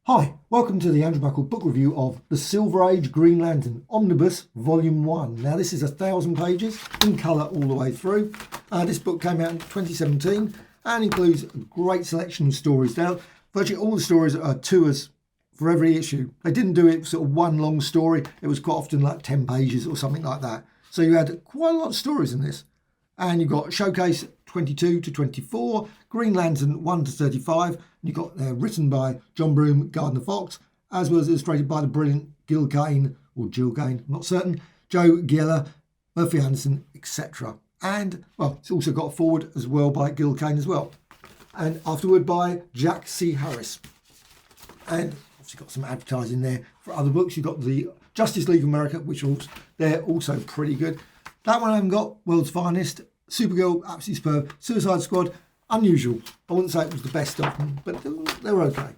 Hi, welcome to the Andrew Buckle book review of The Silver Age Green Lantern Omnibus Volume 1. Now this is 1,000 pages in colour all the way through. This book came out in 2017 and includes a great selection of stories. Now virtually all the stories are tours for every issue. They didn't do it sort of one long story. It was quite often like 10 pages or something like that. So you had quite a lot of stories in this. And you've got Showcase 22 to 24, Green Lantern 1 to 35. And you've got written by John Broome, Gardner Fox, as well as illustrated by the brilliant Gil Kane, or Jill Kane, I'm not certain, Joe Giella, Murphy Anderson, etc. And, well, it's also got a forward as well by Gil Kane as well. And afterward by Jack C. Harris. And obviously got some advertising there for other books. You've got the Justice League of America, which they're also pretty good. That one I haven't got, World's Finest, Supergirl, absolutely superb, Suicide Squad, unusual. I wouldn't say it was the best of them, but they were okay.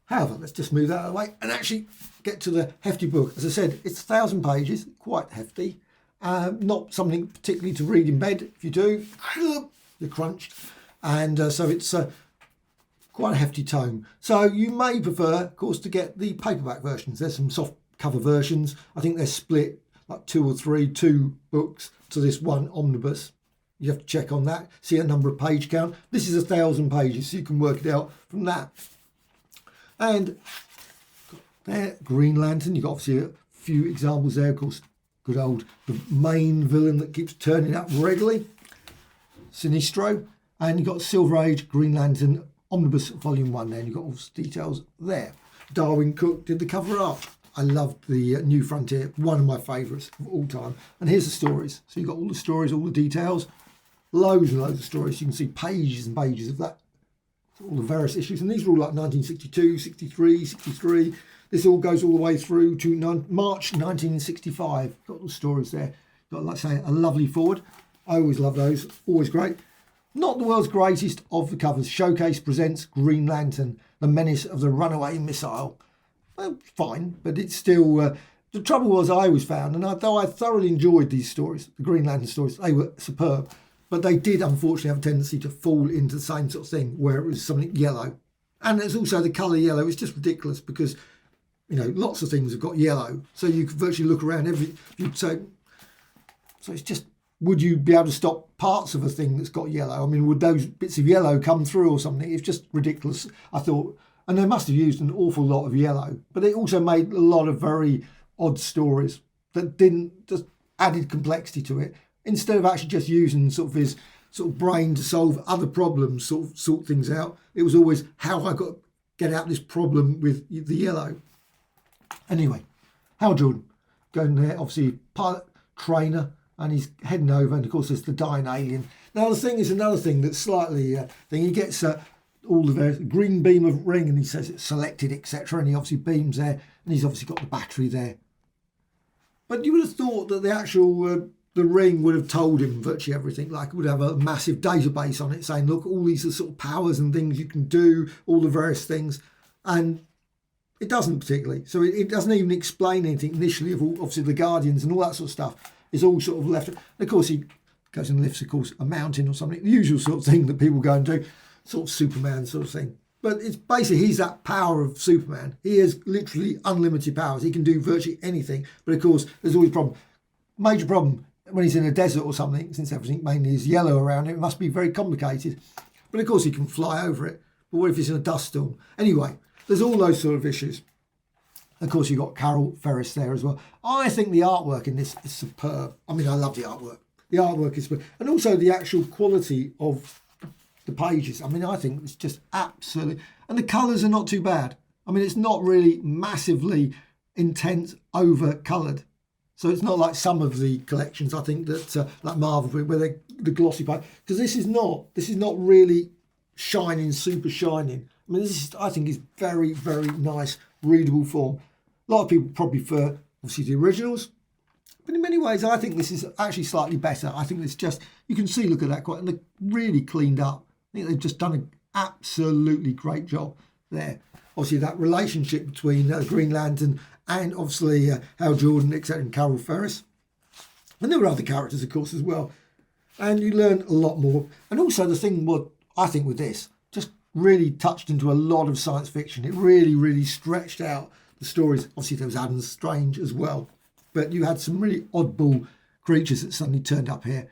However, let's just move that out of the way and actually get to the hefty book. As I said, it's 1,000 pages, quite hefty. Not something particularly to read in bed. If you do, you're crunched. And so it's quite a hefty tome. So you may prefer, of course, to get the paperback versions. There's some soft cover versions. I think they're split like two books to this one omnibus. You have to check on that, see a number of page count. This is 1,000 pages, so you can work it out from that. And there, Green Lantern, you've got obviously a few examples there, of course, good old, the main villain that keeps turning up regularly, Sinestro. And you've got Silver Age Green Lantern Omnibus Volume 1 there, and you've got all the details there. Darwin Cook did the cover art. I loved the New Frontier, one of my favourites of all time. And here's the stories. So you've got all the stories, all the details, loads and loads of stories. You can see pages and pages of that, all the various issues. And these are all like 1962, 63, 63. This all goes all the way through to March 1965. Got all the stories there. Got, like I say, a lovely forward. I always love those, always great. Not the world's greatest of the covers. Showcase presents Green Lantern, the menace of the runaway missile. Well, fine, but it's still... the trouble was I always found, and though I thoroughly enjoyed these stories, the Green Lantern stories, they were superb, but they did unfortunately have a tendency to fall into the same sort of thing where it was something yellow. And there's also the colour yellow. It's just ridiculous because, you know, lots of things have got yellow. So you could virtually look around you'd say... So it's just, would you be able to stop parts of a thing that's got yellow? I mean, would those bits of yellow come through or something? It's just ridiculous, I thought. And they must have used an awful lot of yellow, but they also made a lot of very odd stories that didn't just added complexity to it. Instead of actually just using sort of his sort of brain to solve other problems, sort things out, it was always how I got to get out this problem with the yellow. Anyway, Hal Jordan going there, obviously pilot trainer, and he's heading over, and of course there's the dying alien. Now the thing is another thing that's slightly he gets. All the various green beam of ring, and he says it's selected, etc. And he obviously beams there, and he's obviously got the battery there. But you would have thought that the actual the ring would have told him virtually everything. Like it would have a massive database on it saying, look, all these are sort of powers and things you can do, all the various things, and it doesn't particularly. So it doesn't even explain anything initially of all, obviously the Guardians and all that sort of stuff is all sort of left. And of course he goes and lifts, of course, a mountain or something, the usual sort of thing that people go and do. Sort of Superman sort of thing. But it's basically, he's that power of Superman. He has literally unlimited powers. He can do virtually anything. But of course, there's always a problem. Major problem when he's in a desert or something, since everything mainly is yellow around him, it must be very complicated. But of course, he can fly over it. But what if he's in a dust storm? Anyway, there's all those sort of issues. Of course, you've got Carol Ferris there as well. I think the artwork in this is superb. I mean, I love the artwork. The artwork is superb. And also the actual quality of the pages. I mean, I think it's just absolutely... And the colours are not too bad. I mean, it's not really massively intense, over-coloured. So it's not like some of the collections, I think, that like Marvel, where they're the glossy page. Because this is not really shining, super shining. I mean, I think, is very, very nice, readable form. A lot of people probably prefer, obviously, the originals. But in many ways, I think this is actually slightly better. I think it's just... You can see, look at that, and they're really cleaned up. I think they've just done an absolutely great job there. Obviously, that relationship between Green Lantern and obviously Hal Jordan, etc., and Carol Ferris. And there were other characters, of course, as well. And you learn a lot more. And also the thing, what I think with this, just really touched into a lot of science fiction. It really stretched out the stories. Obviously there was Adam Strange as well, but you had some really oddball creatures that suddenly turned up here.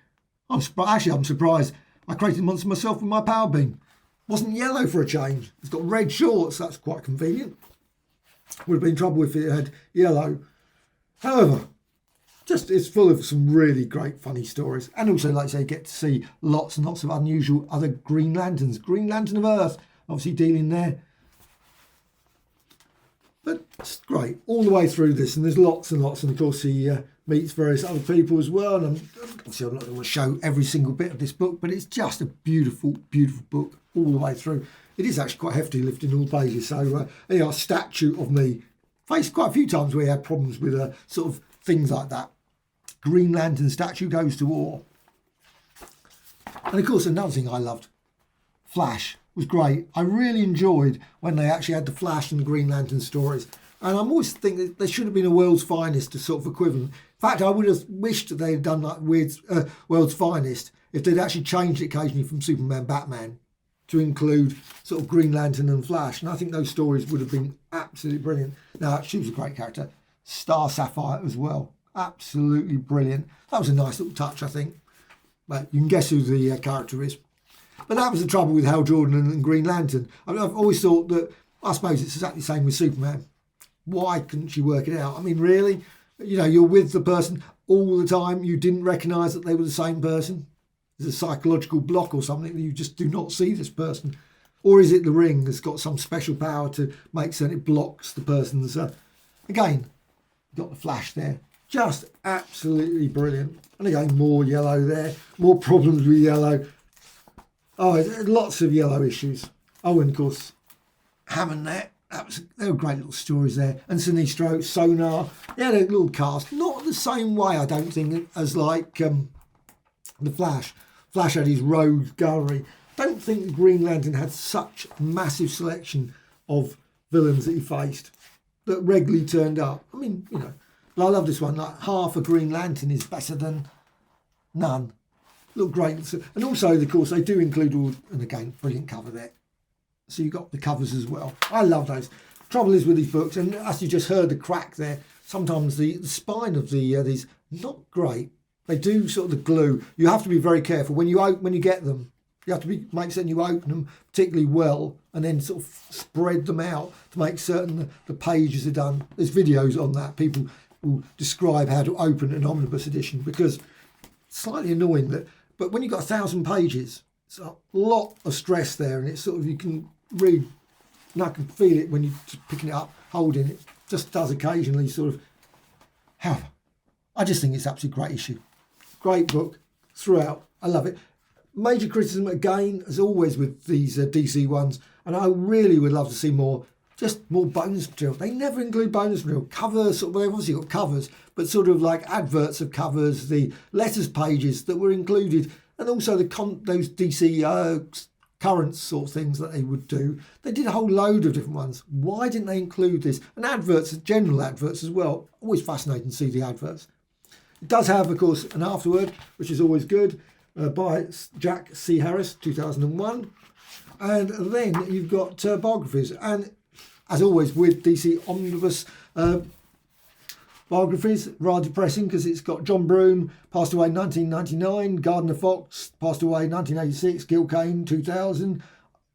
I'm surprised. I created a monster myself with my power beam. Wasn't yellow for a change. It's got red shorts. That's quite convenient. Would have been trouble if it had yellow. However, it's full of some really great funny stories. And also, like I say, you get to see lots and lots of unusual other Green Lanterns. Green Lantern of Earth, obviously dealing there. But it's great all the way through this, and there's lots and lots. And of course, he meets various other people as well. And obviously, I'm not going to show every single bit of this book, but it's just a beautiful, beautiful book all the way through. It is actually quite hefty, lifting all the pages. So, a statue of me faced quite a few times where he had problems with sort of things like that. Green Lantern statue goes to war. And of course, another thing I loved, Flash was great. I really enjoyed when they actually had the Flash and the Green Lantern stories. And I'm always thinking that there should have been a World's Finest to sort of equivalent. In fact, I would have wished they had done like World's Finest if they'd actually changed it occasionally from Superman, Batman to include sort of Green Lantern and Flash. And I think those stories would have been absolutely brilliant. Now, she was a great character. Star Sapphire as well. Absolutely brilliant. That was a nice little touch, I think. But you can guess who the character is. But that was the trouble with Hal Jordan and Green Lantern. I mean, I've always thought that, I suppose it's exactly the same with Superman. Why couldn't she work it out? I mean, really? You know, you're with the person all the time. You didn't recognise that they were the same person. There's a psychological block or something that you just do not see this person. Or is it the ring that's got some special power to make certain it blocks the person's... Again, got the Flash there. Just absolutely brilliant. And again, more yellow there. More problems with yellow. Oh, lots of yellow issues. Oh, and of course, Hammond there. They were great little stories there. And Sinestro, Sonar. They had a little cast. Not the same way, I don't think, as like the Flash. Flash had his rogues gallery. Don't think Green Lantern had such massive selection of villains that he faced that regularly turned up. I mean, you know, but I love this one. Like half a Green Lantern is better than none. Look great. And also, of course, they do include all, and again, brilliant cover there. So you've got the covers as well. I love those. Trouble is with these books, and as you just heard the crack there, sometimes the spine of these not great. They do sort of the glue. You have to be very careful when you get them. You have to make certain you open them particularly well, and then sort of spread them out to make certain the pages are done. There's videos on that. People will describe how to open an omnibus edition, because it's slightly annoying that. But when you've got 1,000 pages, it's a lot of stress there, and it's sort of, you can read, and I can feel it when you're picking it up, holding it. Just does occasionally sort of. However, I just think it's an absolutely great issue. Great book throughout. I love it. Major criticism again, as always with these DC ones, and I really would love to see more bonus material. They never include bonus material. Covers, they've obviously got covers, but sort of like adverts of covers, the letters pages that were included, and also those DC current sort of things that they would do. They did a whole load of different ones. Why didn't they include this? And adverts, general adverts as well. Always fascinating to see the adverts. It does have, of course, an afterword, which is always good, by Jack C. Harris, 2001. And then you've got biographies. And as always with DC Omnibus biographies, rather depressing because it's got John Broome, passed away in 1999, Gardner Fox, passed away in 1986, Gil Kane, 2000,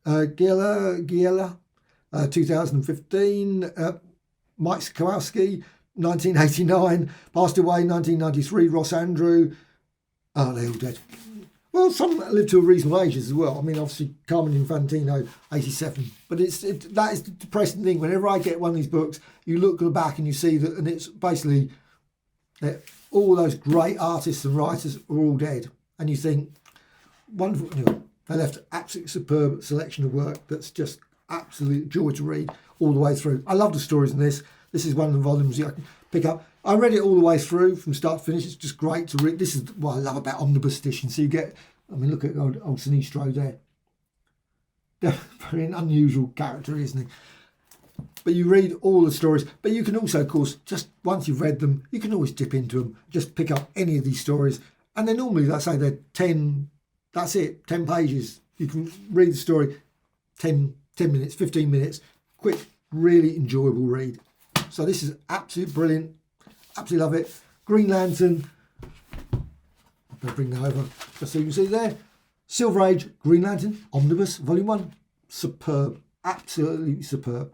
Giela, 2015, Mike Kowalski, 1989, passed away in 1993, Ross Andrew. Oh, they're all dead. Well, some lived to a reasonable age as well. I mean, obviously, Carmen Infantino, 87. But that is the depressing thing. Whenever I get one of these books, you look back and you see that, and it's basically that all those great artists and writers are all dead. And you think, wonderful, you know, they left an absolutely superb selection of work that's just absolute joy to read all the way through. I love the stories in this. This is one of the volumes I can pick up. I read it all the way through from start to finish. It's just great to read. This is what I love about Omnibus edition. So you get, I mean, look at old Sinestro there. Very an unusual character, isn't he? But you read all the stories. But you can also, of course, just once you've read them, you can always dip into them. Just pick up any of these stories. And then normally, let's say they're 10, that's it, 10 pages. You can read the story. 10 minutes, 15 minutes, quick, really enjoyable read. So this is absolutely brilliant. Absolutely love it. Green Lantern. I'm going to bring that over just so you can see there. Silver Age Green Lantern Omnibus Volume 1. Superb. Absolutely superb.